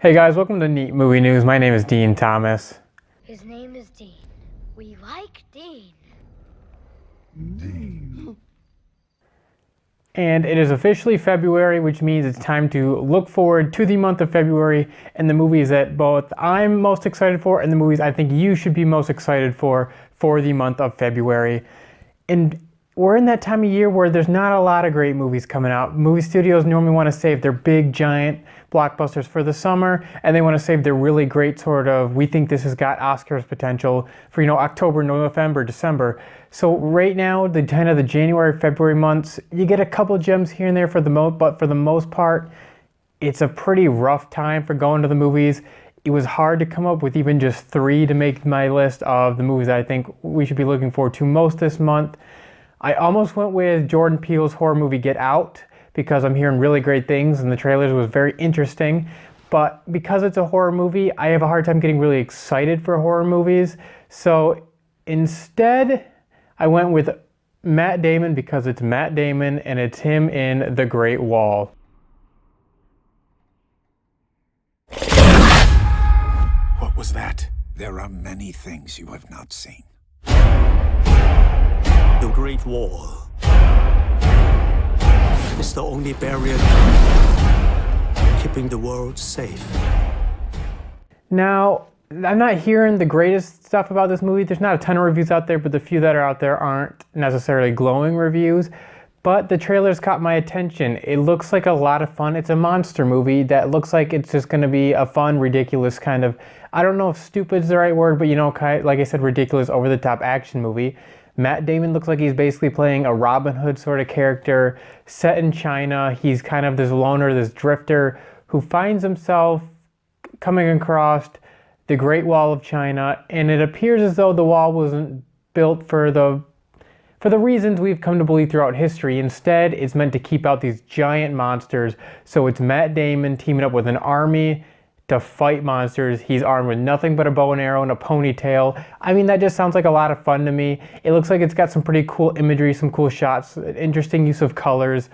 Hey guys, welcome to Neat Movie News. My name is Dean Thomas. His name is Dean. We like Dean. And it is officially February, which means it's time to look forward to the month of February and the movies that both I'm most excited for and the movies I think you should be most excited for the month of February. And we're in that time of year where there's not a lot of great movies coming out. Movie studios normally want to save their big, giant blockbusters for the summer, and they want to save their really great sort of, we think this has got Oscars potential for, October, November, December. So right now, the kind of the January, February months, you get a couple gems here and there but for the most part, it's a pretty rough time for going to the movies. It was hard to come up with even just 3 to make my list of the movies that I think we should be looking forward to most this month. I almost went with Jordan Peele's horror movie Get Out because I'm hearing really great things and the trailers was very interesting. But because it's a horror movie, I have a hard time getting really excited for horror movies. So instead, I went with Matt Damon because it's Matt Damon and it's him in The Great Wall. What was that? There are many things you have not seen. The Great Wall is the only barrier keeping the world safe. Now, I'm not hearing the greatest stuff about this movie. There's not a ton of reviews out there, but the few that are out there aren't necessarily glowing reviews. But the trailers caught my attention. It looks like a lot of fun. It's a monster movie that looks like it's just going to be a fun, ridiculous kind of, I don't know if stupid's the right word, but like I said, ridiculous, over-the-top action movie. Matt Damon looks like he's basically playing a Robin Hood sort of character set in China. He's kind of this loner, this drifter who finds himself coming across the Great Wall of China, and it appears as though the wall wasn't built for the reasons we've come to believe throughout history. Instead, it's meant to keep out these giant monsters. So it's Matt Damon teaming up with an army to fight monsters. He's armed with nothing but a bow and arrow and a ponytail. I mean, that just sounds like a lot of fun to me. It looks like it's got some pretty cool imagery, some cool shots, interesting use of colors.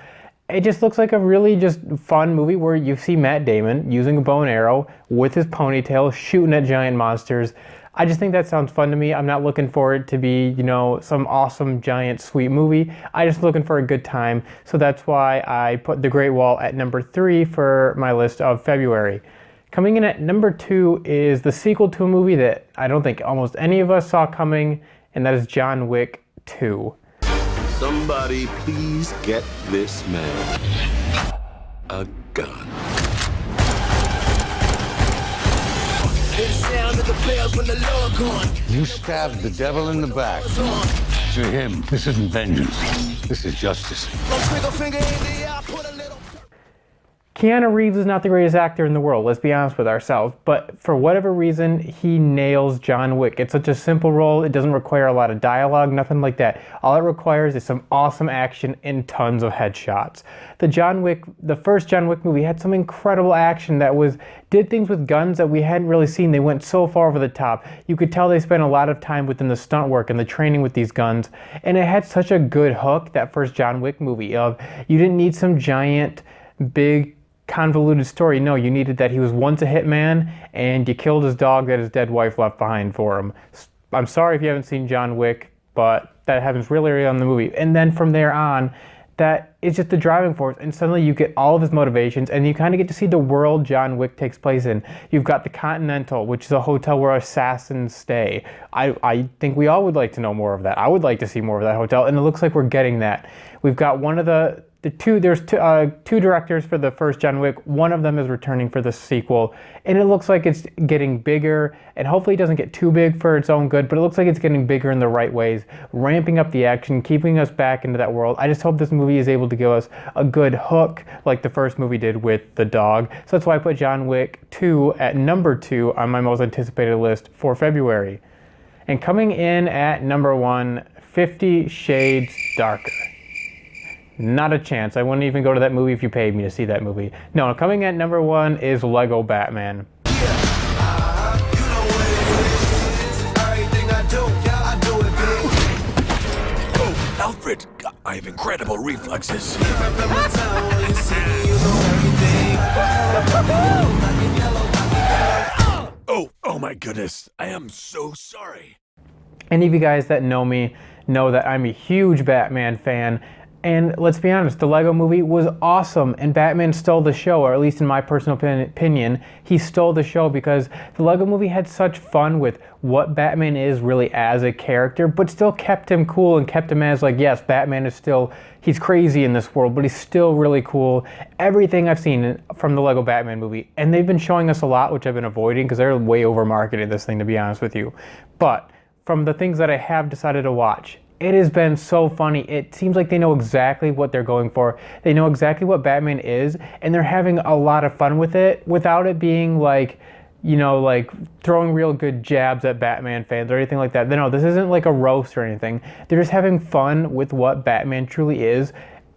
It just looks like a really just fun movie where you see Matt Damon using a bow and arrow with his ponytail, shooting at giant monsters. I just think that sounds fun to me. I'm not looking for it to be, some awesome, giant, sweet movie. I'm just looking for a good time. So that's why I put The Great Wall at number 3 for my list of February. Coming in at number 2 is the sequel to a movie that I don't think almost any of us saw coming, and that is John Wick 2. Somebody please get this man a gun. You stabbed the devil in the back. To him, this isn't vengeance. This is justice. Keanu Reeves is not the greatest actor in the world, let's be honest with ourselves, but for whatever reason, he nails John Wick. It's such a simple role, it doesn't require a lot of dialogue, nothing like that. All it requires is some awesome action and tons of headshots. The first John Wick movie had some incredible action that did things with guns that we hadn't really seen. They went so far over the top. You could tell they spent a lot of time within the stunt work and the training with these guns, and it had such a good hook, that first John Wick movie, you didn't need some giant, big, convoluted story. No, you needed that he was once a hitman and you killed his dog that his dead wife left behind for him. I'm sorry if you haven't seen John Wick, but that happens really early on in the movie. And then from there on, that is just the driving force, and suddenly you get all of his motivations and you kind of get to see the world John Wick takes place in. You've got the Continental, which is a hotel where assassins stay. I think we all would like to know more of that. I would like to see more of that hotel, and it looks like we're getting that. We've got one of there's two directors for the first John Wick. One of them is returning for the sequel, and it looks like it's getting bigger, and hopefully it doesn't get too big for its own good, but it looks like it's getting bigger in the right ways, ramping up the action, keeping us back into that world. I just hope this movie is able to give us a good hook like the first movie did with the dog. So that's why I put John Wick 2 at number 2 on my most anticipated list for February. And coming in at number 1, 50 Shades Darker. Not a chance. I wouldn't even go to that movie if you paid me to see that movie. No, coming at number 1 is Lego Batman. Oh, Alfred, I have incredible reflexes. Oh my goodness, I am so sorry. Any of you guys that know me know that I'm a huge Batman fan. And let's be honest, the Lego movie was awesome, and Batman stole the show, or at least in my personal opinion, he stole the show because the Lego movie had such fun with what Batman is really as a character, but still kept him cool and kept him as like, yes, Batman is still, he's crazy in this world, but he's still really cool. Everything I've seen from the Lego Batman movie, and they've been showing us a lot, which I've been avoiding because they're way over marketing this thing, to be honest with you. But from the things that I have decided to watch, it has been so funny. It seems like they know exactly what they're going for. They know exactly what Batman is, and they're having a lot of fun with it without it being like, you know, like throwing real good jabs at Batman fans or anything like that. No, this isn't like a roast or anything. They're just having fun with what Batman truly is.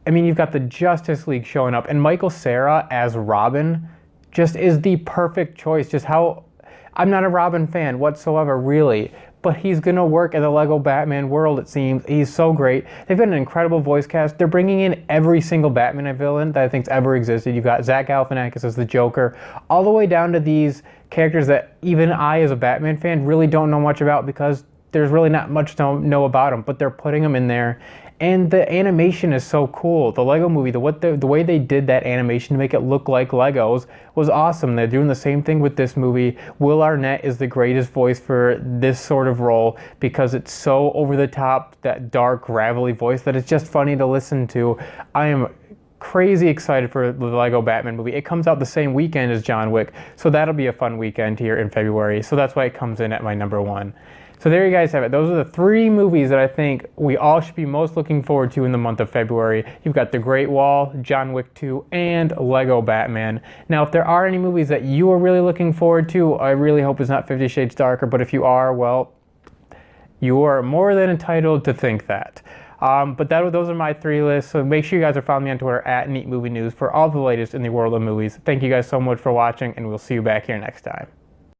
I mean, you've got the Justice League showing up, and Michael Cera as Robin just is the perfect choice. Just how, I'm not a Robin fan whatsoever, really, but he's gonna work in the Lego Batman world, it seems. He's so great. They've got an incredible voice cast. They're bringing in every single Batman villain that I think's ever existed. You've got Zach Galifianakis as the Joker, all the way down to these characters that even I, as a Batman fan, really don't know much about because there's really not much to know about them, but they're putting them in there. And the animation is so cool. The Lego movie, the way they did that animation to make it look like Legos was awesome. They're doing the same thing with this movie. Will Arnett is the greatest voice for this sort of role because it's so over the top, that dark, gravelly voice, that it's just funny to listen to. I am crazy excited for the Lego Batman movie. It comes out the same weekend as John Wick, so that'll be a fun weekend here in February. So that's why it comes in at my number one. So there you guys have it. Those are the 3 movies that I think we all should be most looking forward to in the month of February. You've got The Great Wall, John Wick 2, and Lego Batman. Now, if there are any movies that you are really looking forward to, I really hope it's not 50 Shades Darker, but if you are, well, you are more than entitled to think that. But those are my 3 lists, so make sure you guys are following me on Twitter at NeatMovieNews for all the latest in the world of movies. Thank you guys so much for watching, and we'll see you back here next time.